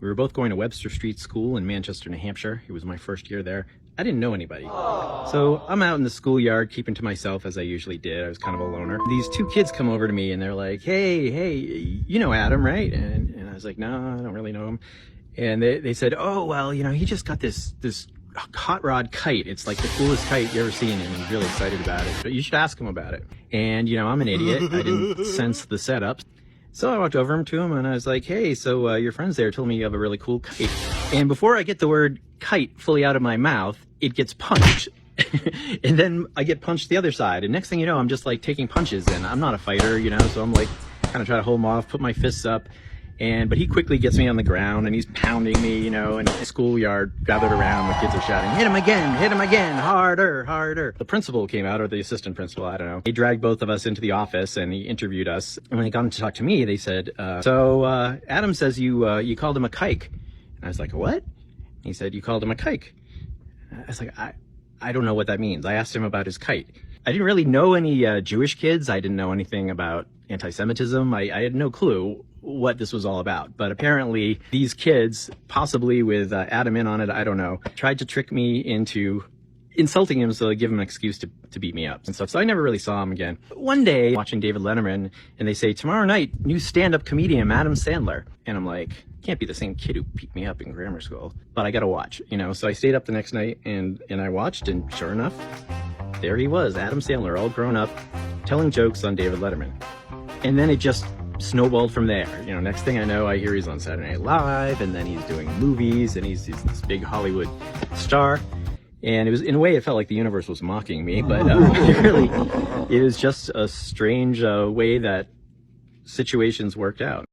We were both going to Webster Street School in Manchester, New Hampshire. It was my first year there. I didn't know anybody. So I'm out in the schoolyard keeping to myself as I usually did. I was kind of a loner. These two kids come over to me and they're like, hey, you know Adam, right? And I was like, no, I don't really know him. And they said, oh, well, you know, he just got this hot rod kite. It's like the coolest kite you ever seen, and he's really excited about it. But you should ask him about it. And, you know, I'm an idiot. I didn't sense the setup. So I walked over to him and I was like, hey, so your friends there told me you have a really cool kite. And before I get the word kite fully out of my mouth, it gets punched. And then I get punched the other side. And next thing you know, I'm just like taking punches, and I'm not a fighter, you know, so I'm like kind of trying to hold him off, put my fists up. But he quickly gets me on the ground and he's pounding me, you know, and the schoolyard gathered around, the kids are shouting, hit him again, harder, harder. The principal came out, or the assistant principal, I don't know. He dragged both of us into the office and he interviewed us. And when they got to talk to me, they said, so Adam says you called him a kike. And I was like, what? He said, you called him a kike. I was like, I don't know what that means. I asked him about his kite. I didn't really know any Jewish kids. I didn't know anything about anti-Semitism. I had no clue what this was all about. But apparently these kids, possibly with Adam in on it, I don't know, tried to trick me into insulting him so they give him an excuse to beat me up and stuff. So I never really saw him again. One day, watching David Letterman, and they say, tomorrow night, new stand-up comedian, Adam Sandler. And I'm like, can't be the same kid who beat me up in grammar school, but I gotta watch, you know? So I stayed up the next night and I watched, and sure enough, there he was, Adam Sandler, all grown up, telling jokes on David Letterman. And then it just snowballed from there. You know, next thing I know, I hear he's on Saturday Night Live, and then he's doing movies, and he's this big Hollywood star. And it was, in a way, it felt like the universe was mocking me, but it was just a strange way that situations worked out.